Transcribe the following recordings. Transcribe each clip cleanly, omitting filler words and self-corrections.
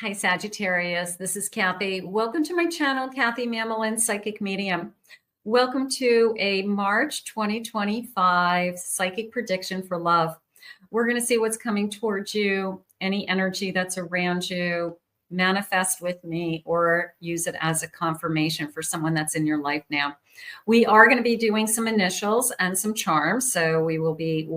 Hi, Sagittarius. This is Kathy. Welcome to my channel, Kathy Mamolen, Psychic Medium. Welcome to a March 2025 psychic prediction for love. We're going to see what's coming towards you, any energy that's around you, manifest with me, or use it as a confirmation for someone that's in your life now. We are going to be doing some initials and some charms, so we will be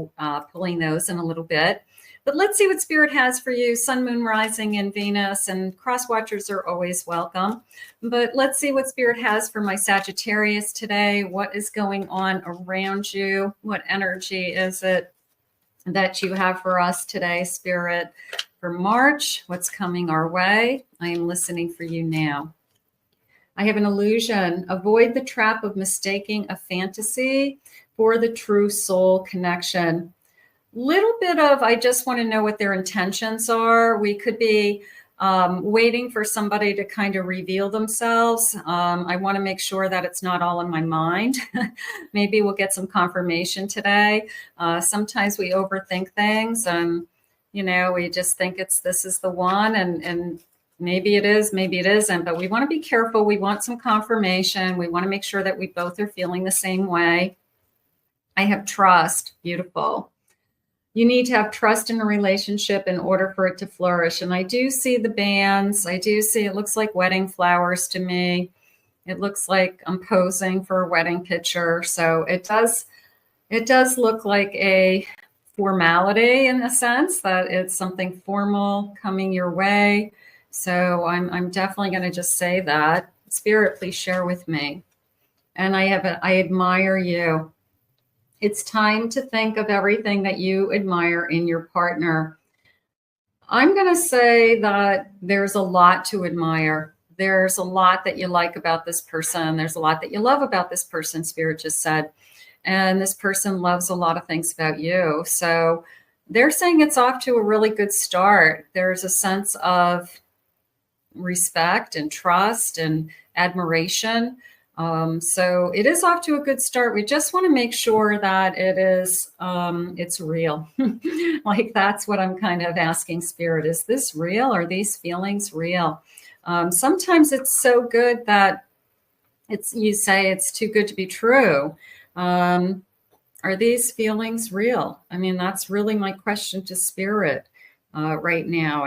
pulling those in a little bit. But let's see what Spirit has for you. Sun, Moon, Rising, and Venus, and cross watchers are always welcome. But let's see what Spirit has for my Sagittarius today. What is going on around you? What energy is it that you have for us today, Spirit? For March, what's coming our way? I am listening for you now. I have an illusion. Avoid the trap of mistaking a fantasy for the true soul connection. Little bit of, I just want to know what their intentions are. We could be waiting for somebody to kind of reveal themselves. I want to make sure that it's not all in my mind. Maybe we'll get some confirmation today. Sometimes we overthink things and, we just think this is the one and maybe it is, maybe it isn't, but we want to be careful. We want some confirmation. We want to make sure that we both are feeling the same way. I have trust. Beautiful. You need to have trust in a relationship in order for it to flourish. And I do see the bands. I do see, it looks like wedding flowers to me. It looks like I'm posing for a wedding picture. So it does look like a formality in a sense that it's something formal coming your way. So I'm definitely going to just say that. Spirit, please share with me. And I admire you. It's time to think of everything that you admire in your partner. I'm going to say that there's a lot to admire. There's a lot that you like about this person. There's a lot that you love about this person, Spirit just said. And this person loves a lot of things about you. So they're saying it's off to a really good start. There's a sense of respect and trust and admiration. So it is off to a good start. We just want to make sure that it's real. Like that's what I'm kind of asking Spirit. Is this real? Are these feelings real? Sometimes it's so good that you say it's too good to be true. Are these feelings real? I mean, that's really my question to Spirit right now.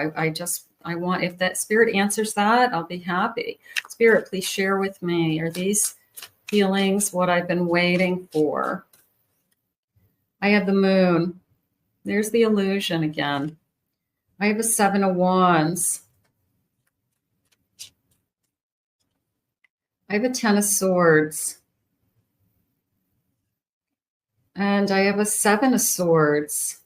I want, if that Spirit answers that, I'll be happy. Spirit, please share with me. Are these feelings what I've been waiting for? I have the Moon. There's the illusion again. I have a 7 of Wands. I have a 10 of Swords. And I have a 7 of Swords.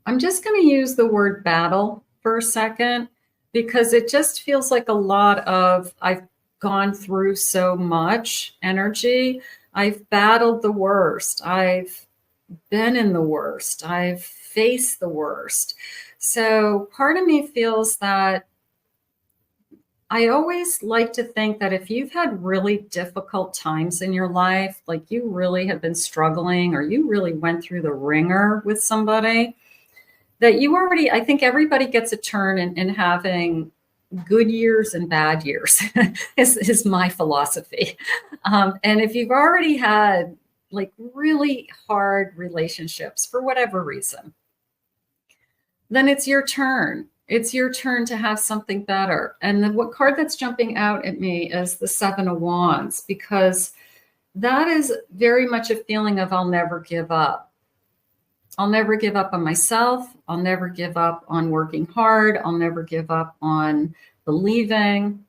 I'm just going to use the word battle for a second because it just feels like a lot of, I've gone through so much energy. I've battled the worst. I've been in the worst. I've faced the worst. So part of me feels that I always like to think that if you've had really difficult times in your life, like you really have been struggling or you really went through the ringer with somebody, that you already, I think everybody gets a turn in having good years and bad years is my philosophy. And if you've already had like really hard relationships for whatever reason, then it's your turn. It's your turn to have something better. And then what card that's jumping out at me is the 7 of Wands, because that is very much a feeling of I'll never give up. I'll never give up on myself. I'll never give up on working hard. I'll never give up on believing.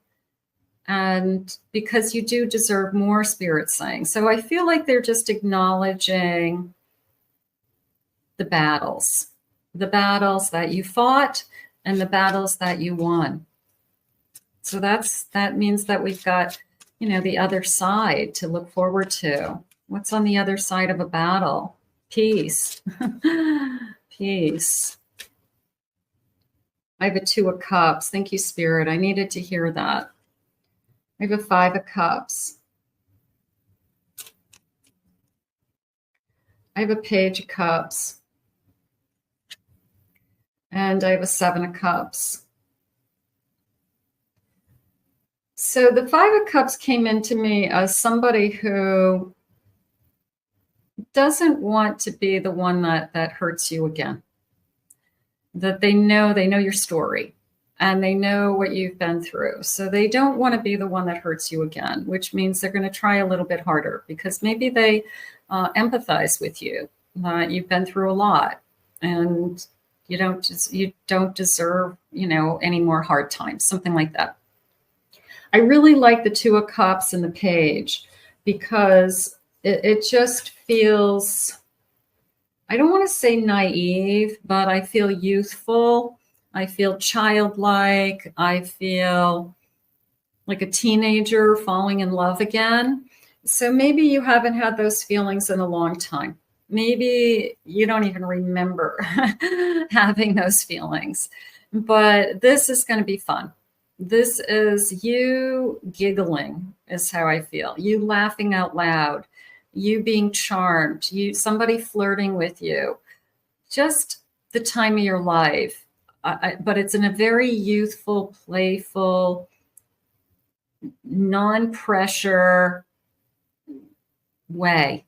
And because you do deserve more, Spirit saying. So I feel like they're just acknowledging the battles that you fought and the battles that you won. So that means that we've got, the other side to look forward to. What's on the other side of a battle? Peace. Peace. I have a 2 of Cups. Thank you, Spirit. I needed to hear that. I have a 5 of Cups. I have a Page of Cups. And I have a 7 of Cups. So the 5 of Cups came into me as somebody who doesn't want to be the one that hurts you again. That they know your story and they know what you've been through. So they don't want to be the one that hurts you again, which means they're going to try a little bit harder because maybe they empathize with you. You've been through a lot and you don't deserve, any more hard times, something like that. I really like the 2 of Cups in the page because it just feels, I don't want to say naive, but I feel youthful. I feel childlike. I feel like a teenager falling in love again. So maybe you haven't had those feelings in a long time. Maybe you don't even remember having those feelings, but this is going to be fun. This is you giggling is how I feel. You laughing out loud, you being charmed, somebody flirting with you, just the time of your life. But it's in a very youthful, playful, non-pressure way.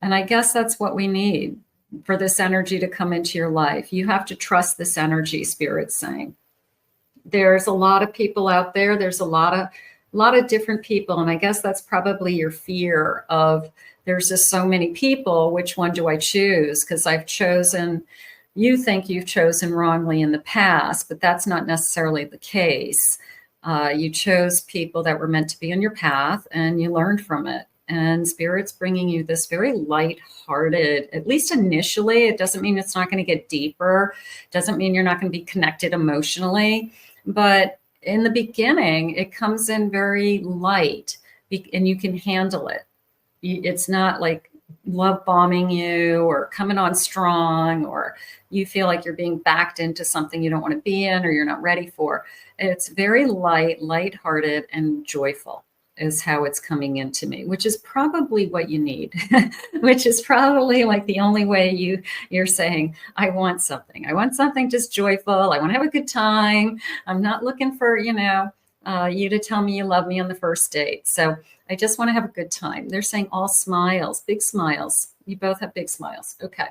And I guess that's what we need for this energy to come into your life. You have to trust this energy, Spirit's saying. There's a lot of people out there. There's a lot of different people. And I guess that's probably your fear of there's just so many people. Which one do I choose? Because I've chosen, you think you've chosen wrongly in the past, but that's not necessarily the case. You chose people that were meant to be on your path and you learned from it. And Spirit's bringing you this very light-hearted, at least initially. It doesn't mean it's not going to get deeper. Doesn't mean you're not going to be connected emotionally. But in the beginning, it comes in very light and you can handle it. It's not like love bombing you or coming on strong, or you feel like you're being backed into something you don't want to be in or you're not ready for. It's very light-hearted and joyful is how it's coming into me, which is probably what you need, which is probably like the only way you're saying, I want something just joyful. I want to have a good time. I'm not looking for, you to tell me you love me on the first date. So I just want to have a good time. They're saying all smiles, big smiles. You both have big smiles. Okay.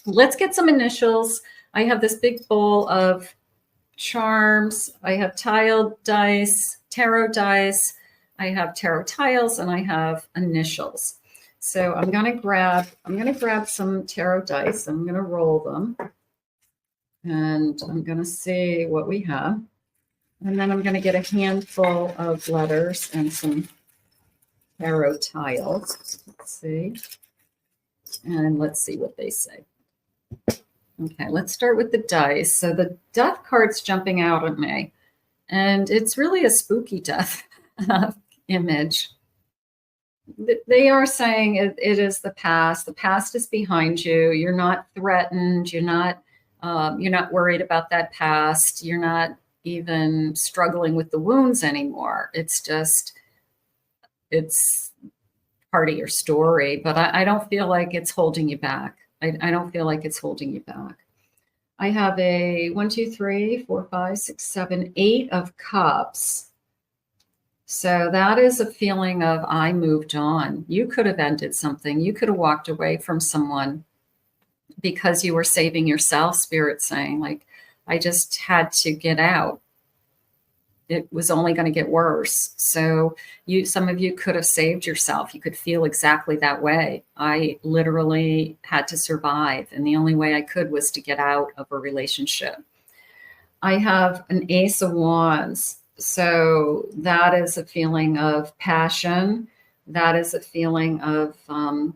Let's get some initials. I have this big bowl of charms. I have tiled dice, tarot dice. I have tarot tiles and I have initials. So I'm going to grab some tarot dice. I'm going to roll them and I'm going to see what we have. And then I'm going to get a handful of letters and some tarot tiles. Let's see. And let's see what they say. Okay, let's start with the dice. So the death card's jumping out at me. And it's really a spooky death image. They are saying it is the past. The past is behind you. You're not threatened. You're not worried about that past. You're not even struggling with the wounds anymore. It's part of your story, but I don't feel like it's holding you back. I don't feel like it's holding you back. I have a 1, 2, 3, 4, 5, 6, 7, 8 of cups. So that is a feeling of I moved on. You could have ended something. You could have walked away from someone because you were saving yourself, Spirit saying, like, I just had to get out. It was only going to get worse. So some of you could have saved yourself. You could feel exactly that way. I literally had to survive. And the only way I could was to get out of a relationship. I have an Ace of Wands. So that is a feeling of passion. That is a feeling of, I'm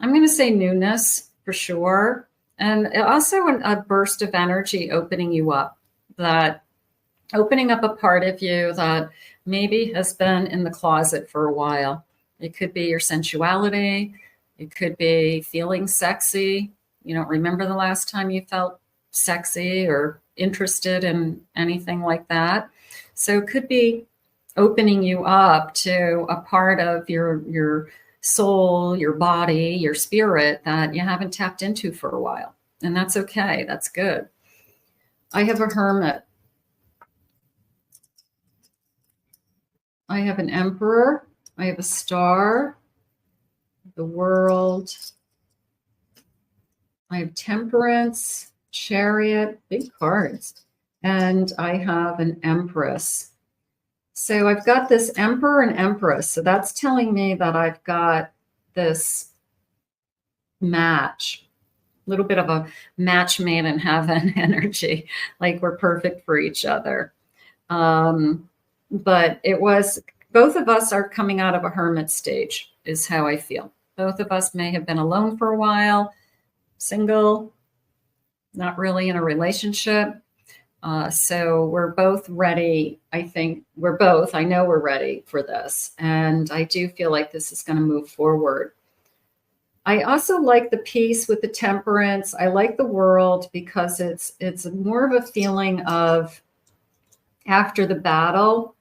going to say newness for sure. And also a burst of energy opening you up. That opening up a part of you that maybe has been in the closet for a while. It could be your sensuality. It could be feeling sexy. You don't remember the last time you felt sexy or interested in anything like that. So it could be opening you up to a part of your soul, your body, your spirit that you haven't tapped into for a while. And that's okay. That's good. I have a Hermit. I have an Emperor. I have a Star. The World. I have Temperance, Chariot, big cards. And I have an Empress. So I've got this Emperor and Empress. So that's telling me that I've got this match, a little bit of a match made in heaven energy, like we're perfect for each other. But it was, both of us are coming out of a hermit stage, is how I feel. Both of us may have been alone for a while, single, not really in a relationship. So we're both ready. I know we're ready for this. And I do feel like this is going to move forward. I also like the peace with the Temperance. I like the World because it's more of a feeling of after the battle,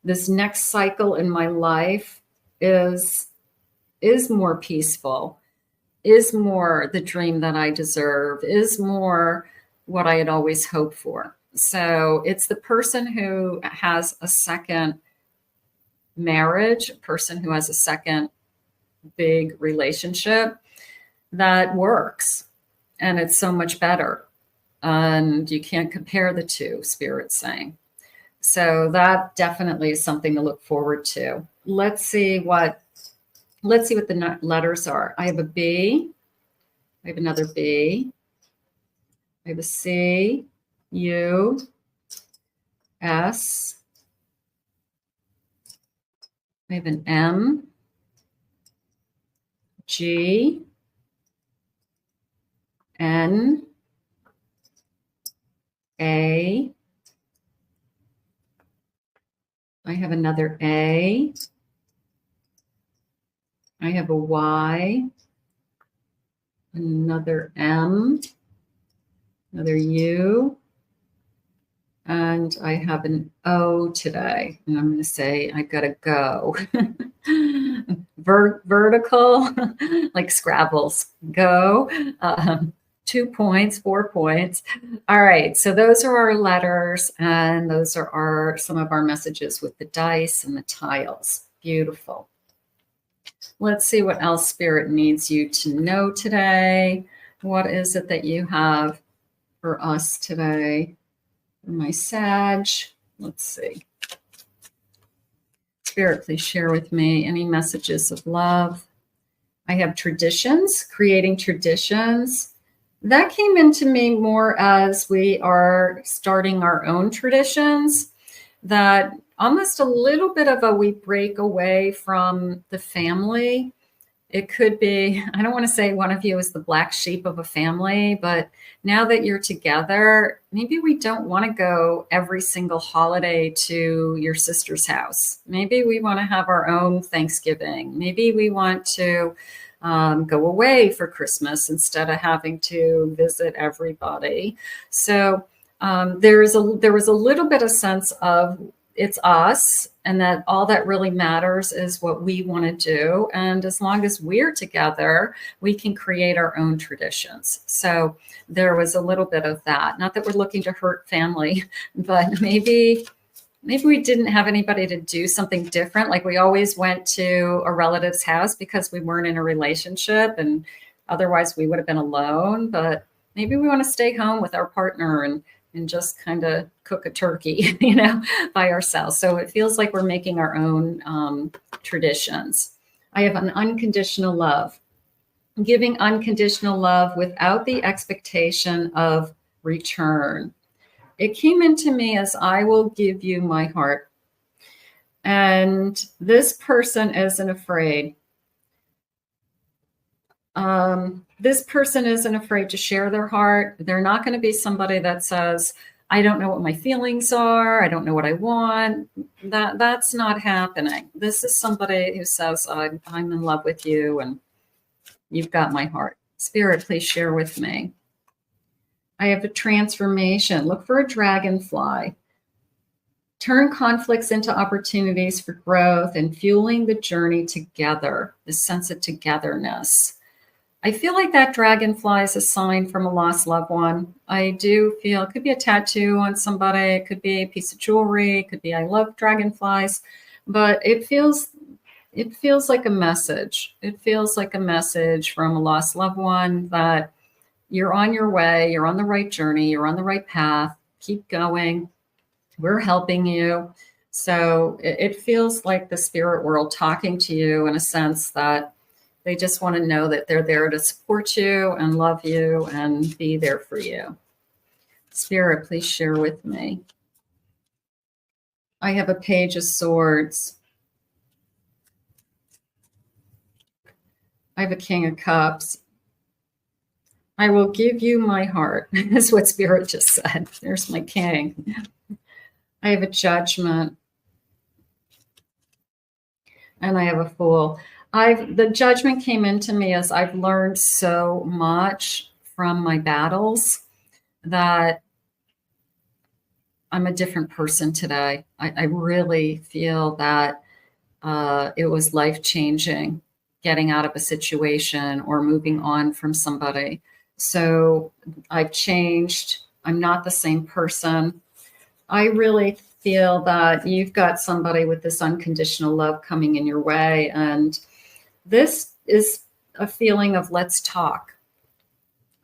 this next cycle in my life is more peaceful, is more the dream that I deserve, is more what I had always hoped for. So it's the person who has a second marriage, a person who has a second big relationship that works, and it's so much better. And you can't compare the two, Spirit's saying. So that definitely is something to look forward to. Let's see what the letters are. I have a B. I have another B. I have a C, U, S. I have an M, G, N, A. I have another A. I have a Y, another M, another U, and I have an O today. And I'm going to say I've got to go. Vertical, like Scrabbles, go. 2 points, 4 points. All right, so those are our letters, and those are some of our messages with the dice and the tiles. Beautiful. Let's see what else Spirit needs you to know today. What is it that you have for us today? For my Sag, let's see. Spirit, please share with me any messages of love. I have traditions, creating traditions. That came into me more as we are starting our own traditions, that almost a little bit of we break away from the family. It could be, I don't want to say one of you is the black sheep of a family, but now that you're together, maybe we don't want to go every single holiday to your sister's house. Maybe we want to have our own Thanksgiving. Maybe we want to go away for Christmas instead of having to visit everybody. So there was a little bit of sense of it's us, and that all that really matters is what we want to do. And as long as we're together, we can create our own traditions. So there was a little bit of that. Not that we're looking to hurt family, but maybe we didn't have anybody to do something different. Like we always went to a relative's house because we weren't in a relationship, and otherwise we would have been alone. But maybe we want to stay home with our partner and just kind of cook a turkey, by ourselves. So it feels like we're making our own traditions. I have an unconditional love, giving unconditional love without the expectation of return. It came into me as I will give you my heart. And this person isn't afraid. This person isn't afraid to share their heart. They're not going to be somebody that says, I don't know what my feelings are. I don't know what I want. That's not happening. This is somebody who says, I'm in love with you and you've got my heart. Spirit, please share with me. I have a transformation. Look for a dragonfly. Turn conflicts into opportunities for growth and fueling the journey together, the sense of togetherness. I feel like that dragonfly is a sign from a lost loved one. I do feel it could be a tattoo on somebody. It could be a piece of jewelry. It could be, I love dragonflies, but it feels like a message. It feels like a message from a lost loved one that you're on your way. You're on the right journey. You're on the right path. Keep going. We're helping you. So it feels like the spirit world talking to you in a sense that they just want to know that they're there to support you and love you and be there for you. Spirit, please share with me. I have a Page of Swords. I have a King of Cups. I will give you my heart. That's what Spirit just said. There's my King. I have a Judgment. And I have a Fool. The Judgment came into me as I've learned so much from my battles that I'm a different person today. I really feel that it was life-changing getting out of a situation or moving on from somebody. So I've changed. I'm not the same person. I really feel that you've got somebody with this unconditional love coming in your way. And this is a feeling of let's talk.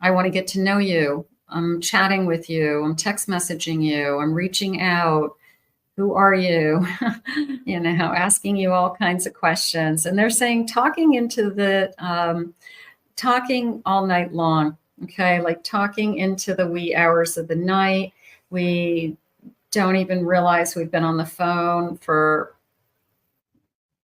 I want to get to know you. I'm chatting with you. I'm text messaging you. I'm reaching out. Who are you? You know, asking you all kinds of questions. And they're saying talking into the, talking all night long. Okay. Like talking into the wee hours of the night. We don't even realize we've been on the phone for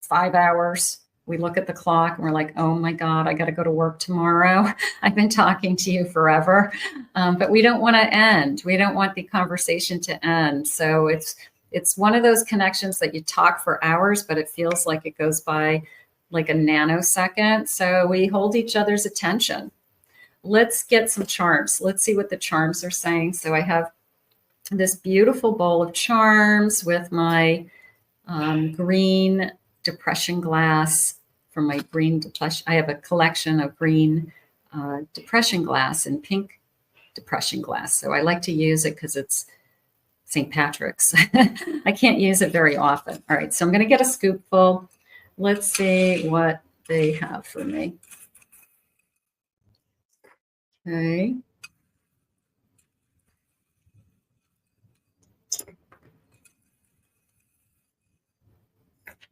5 hours. We look at the clock and we're like, oh my God, I got to go to work tomorrow. I've been talking to you forever. But we don't want to end. We don't want the conversation to end. So it's one of those connections that you talk for hours, but it feels like it goes by like a nanosecond. So we hold each other's attention. Let's get some charms. Let's see what the charms are saying. So I have this beautiful bowl of charms with my green depression glass from my green depression. I have a collection of green depression glass and pink depression glass. So I like to use it because it's St. Patrick's. I can't use it very often. All right, so I'm going to get a scoopful. Let's see what they have for me. Okay.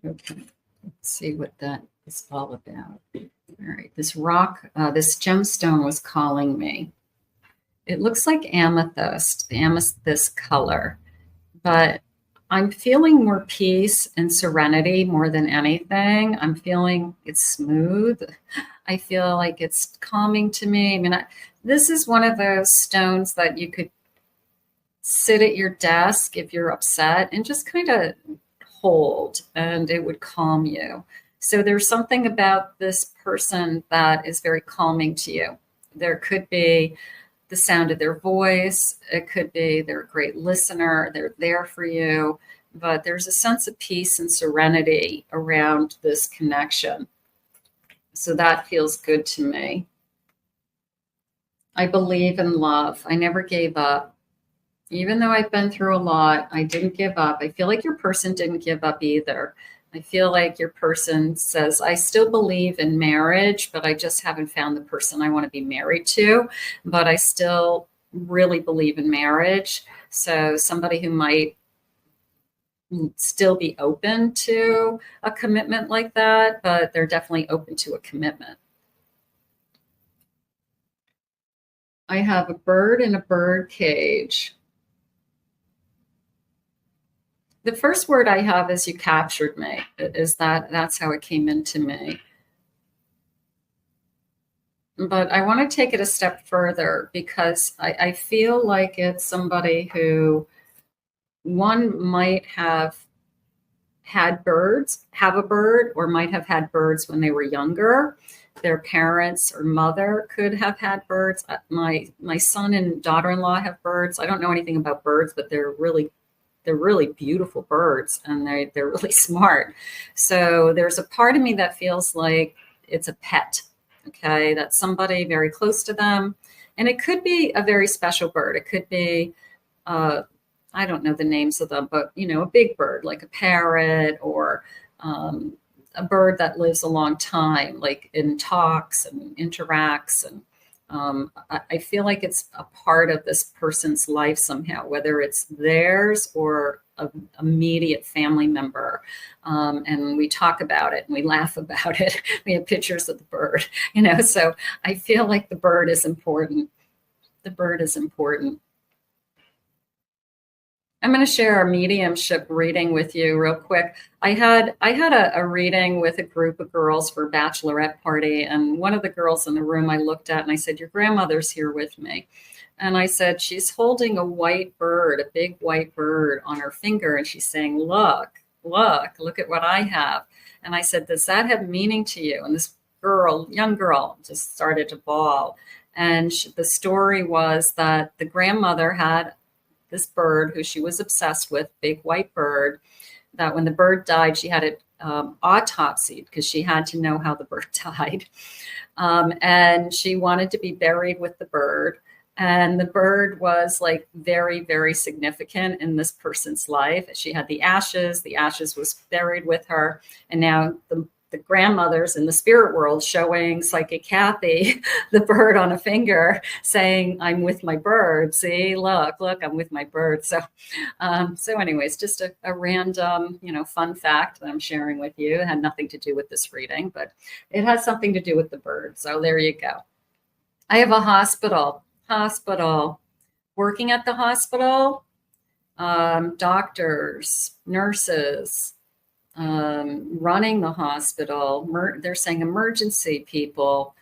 Okay, let's see what that is all about. All right, this rock, this gemstone was calling me. It looks like amethyst, the amethyst color, but I'm feeling more peace and serenity more than anything. I'm feeling it's smooth. I feel like it's calming to me. I mean, this is one of those stones that you could sit at your desk if you're upset and just kind of hold, and it would calm you. So there's something about this person that is very calming to you. There could be the sound of their voice. It could be they're a great listener. They're there for you, but there's a sense of peace and serenity around this connection. So that feels good to me. I believe in love. I never gave up. Even though I've been through a lot, I didn't give up. I feel like your person didn't give up either. I feel like your person says, I still believe in marriage, but I just haven't found the person I want to be married to. But I still really believe in marriage. So somebody who might still be open to a commitment like that, but they're definitely open to a commitment. I have a bird in a bird cage. The first word I have is you captured me. That's how it came into me. But I want to take it a step further because I feel like it's somebody who one might have had birds, have a bird, or might have had birds when they were younger. Their parents or mother could have had birds. My son and daughter-in-law have birds. I don't know anything about birds, but they're really beautiful birds, and they're really smart. So there's a part of me that feels like it's a pet. Okay, that's somebody very close to them. And it could be a very special bird. It could be, I don't know the names of them, but, a big bird like a parrot, or a bird that lives a long time, like and talks and interacts. And I feel like it's a part of this person's life somehow, whether it's theirs or an immediate family member. And we talk about it and we laugh about it. We have pictures of the bird, so I feel like the bird is important. The bird is important. I'm going to share a mediumship reading with you real quick. I had a reading with a group of girls for a bachelorette party, and one of the girls in the room I looked at and I said, "Your grandmother's here with me." And I said, "She's holding a white bird, a big white bird on her finger, and she's saying, look at what I have." And I said, "Does that have meaning to you?" And this girl, young girl, just started to bawl. And the story was that the grandmother had this bird who she was obsessed with, big white bird, that when the bird died, she had it autopsied because she had to know how the bird died. And she wanted to be buried with the bird. And the bird was like very, very significant in this person's life. She had the ashes was buried with her. And now the grandmothers in the spirit world showing Psychic Kathy the bird on a finger saying, "I'm with my bird. See, look, I'm with my bird." So anyways, just a random, fun fact that I'm sharing with you. It had nothing to do with this reading, but it has something to do with the bird. So there you go. I have a hospital, working at the hospital, doctors, nurses, running the hospital. They're saying emergency people,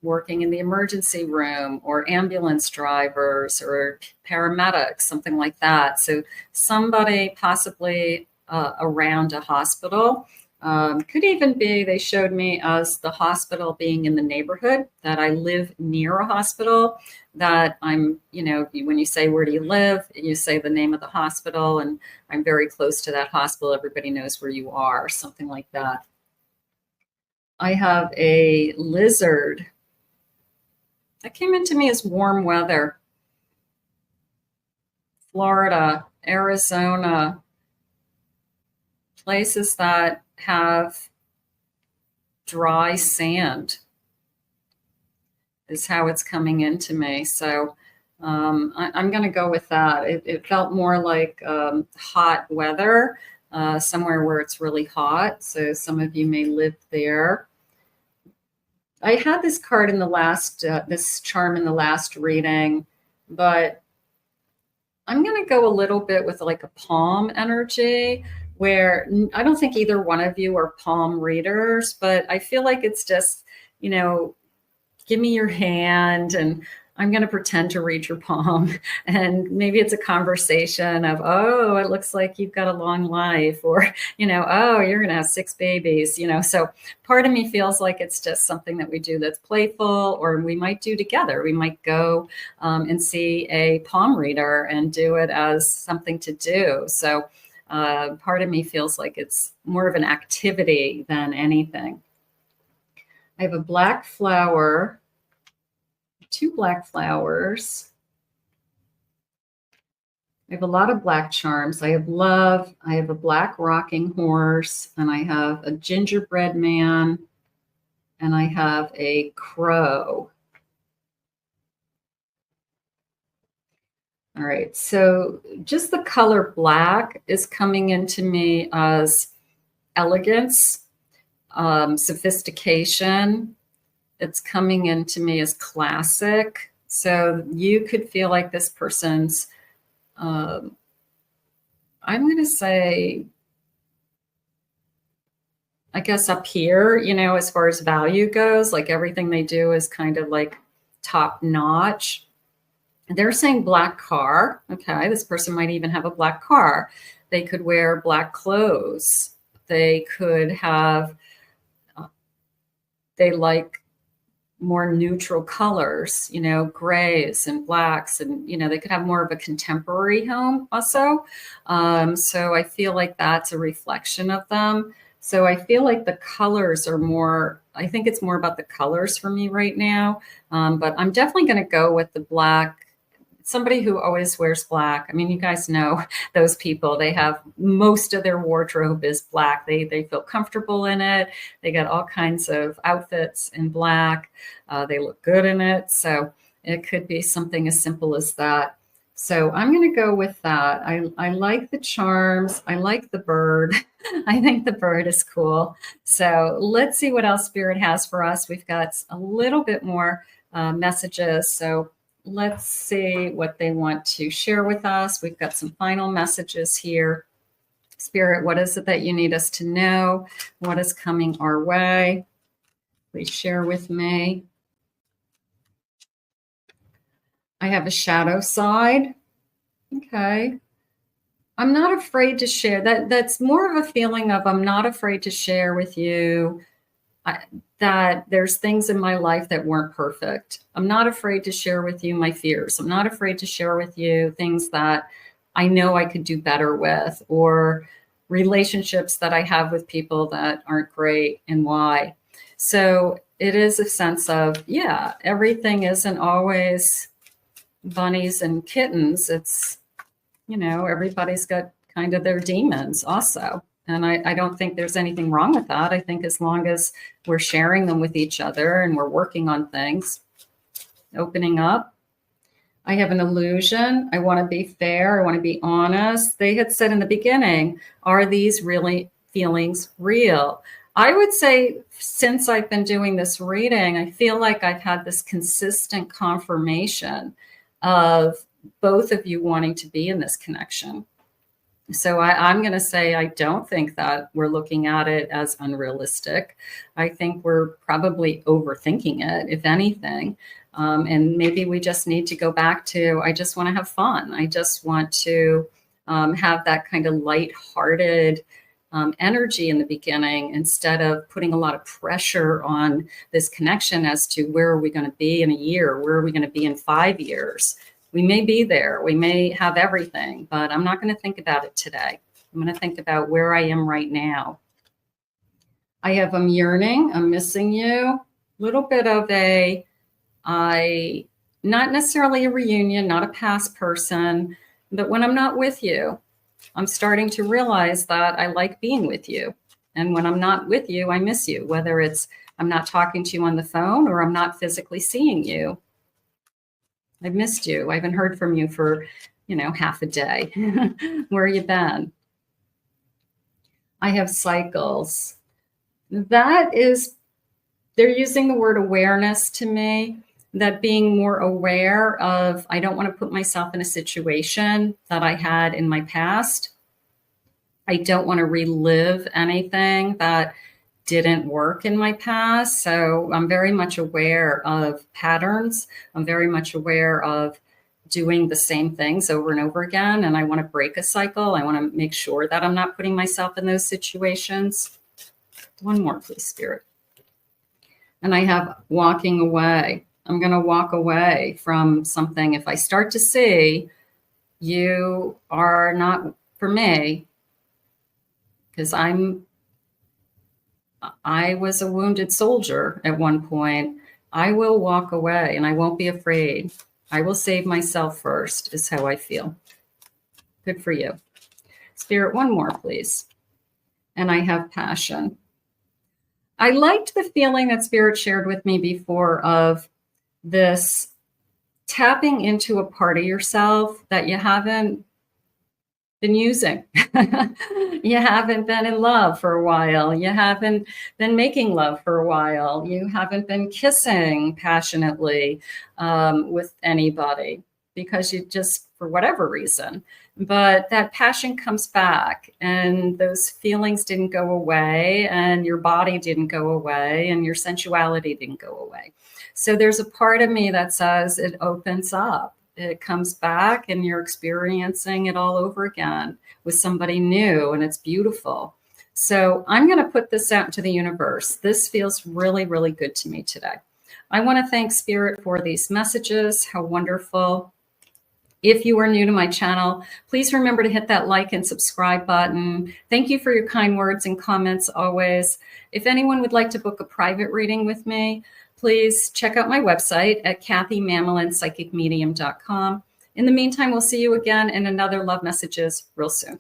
working in the emergency room, or ambulance drivers or paramedics, something like that. So somebody possibly around a hospital. Could even be, they showed me as the hospital being in the neighborhood, that I live near a hospital, that I'm, when you say, "Where do you live?" you say the name of the hospital, and I'm very close to that hospital. Everybody knows where you are, something like that. I have a lizard that came into me as warm weather. Florida, Arizona, places that have dry sand is how it's coming into me. So I'm going to go with that. It felt more like hot weather, somewhere where it's really hot. So some of you may live there. I had this card in the last, this charm in the last reading, but I'm going to go a little bit with like a palm energy, where I don't think either one of you are palm readers, but I feel like it's just, give me your hand and I'm going to pretend to read your palm. And maybe it's a conversation of, "Oh, it looks like you've got a long life," or, "Oh, you're going to have 6 babies," So part of me feels like it's just something that we do that's playful, or we might do together. We might go and see a palm reader and do it as something to do. So part of me feels like it's more of an activity than anything. I have a black flower, 2 black flowers. I have a lot of black charms. I have love. I have a black rocking horse, and I have a gingerbread man, and I have a crow. All right, so just the color black is coming into me as elegance, sophistication. It's coming into me as classic. So you could feel like this person's, I'm going to say, I guess up here, as far as value goes, like everything they do is kind of like top notch. They're saying black car. Okay, this person might even have a black car. They could wear black clothes. They could have, they like more neutral colors, grays and blacks, and, they could have more of a contemporary home also. So I feel like that's a reflection of them. So I feel like the colors are more I think it's more about the colors for me right now. But I'm definitely going to go with the black. Somebody who always wears black. I mean, you guys know those people. They have most of their wardrobe is black. They feel comfortable in it. They got all kinds of outfits in black. They look good in it. So it could be something as simple as that. So I'm going to go with that. I like the charms. I like the bird. I think the bird is cool. So let's see what else Spirit has for us. We've got a little bit more messages. So let's see what they want to share with us. We've got some final messages here. Spirit, what is it that you need us to know? What is coming our way? Please share with me. I have a shadow side. Okay. I'm not afraid to share. That's more of a feeling of I'm not afraid to share with you that there's things in my life that weren't perfect. I'm not afraid to share with you my fears. I'm not afraid to share with you things that I know I could do better with, or relationships that I have with people that aren't great and why. So it is a sense of, yeah, everything isn't always bunnies and kittens. It's, you know, everybody's got kind of their demons also. And I don't think there's anything wrong with that. I think as long as we're sharing them with each other and we're working on things, opening up. I have an illusion. I want to be fair. I want to be honest. They had said in the beginning, are these really feelings real? I would say since I've been doing this reading, I feel like I've had this consistent confirmation of both of you wanting to be in this connection. So I'm going to say I don't think that we're looking at it as unrealistic. I think we're probably overthinking it, if anything. And maybe we just need to go back to, I just want to have fun. I just want to have that kind of lighthearted energy in the beginning, instead of putting a lot of pressure on this connection as to where are we going to be in a year? Where are we going to be in 5 years? We may be there, we may have everything, but I'm not going to think about it today. I'm going to think about where I am right now. I have I'm yearning, I'm missing you. Little bit of not necessarily a reunion, not a past person, but when I'm not with you, I'm starting to realize that I like being with you. And when I'm not with you, I miss you, whether it's I'm not talking to you on the phone or I'm not physically seeing you. I've missed you. I haven't heard from you for, half a day. Where you been? I have cycles. They're using the word awareness to me, that being more aware of, I don't want to put myself in a situation that I had in my past. I don't want to relive anything that didn't work in my past. So I'm very much aware of patterns. I'm very much aware of doing the same things over and over again. And I want to break a cycle. I want to make sure that I'm not putting myself in those situations. One more, please, Spirit. And I have walking away. I'm going to walk away from something. If I start to see you are not for me, because I was a wounded soldier at one point, I will walk away and I won't be afraid. I will save myself first, is how I feel. Good for you. Spirit, one more, please. And I have passion. I liked the feeling that Spirit shared with me before of this tapping into a part of yourself that you haven't been using. You haven't been in love for a while. You haven't been making love for a while. You haven't been kissing passionately with anybody because you just, for whatever reason. But that passion comes back and those feelings didn't go away and your body didn't go away and your sensuality didn't go away. So there's a part of me that says it opens up. It comes back and you're experiencing it all over again with somebody new, and it's beautiful. So I'm going to put this out into the universe. This feels really, really good to me today. I want to thank Spirit for these messages. How wonderful. If you are new to my channel, please remember to hit that like and subscribe button. Thank you for your kind words and comments always. If anyone would like to book a private reading with me, please check out my website at KathyMamolenPsychicMedium.com. In the meantime, we'll see you again in another Love Messages real soon.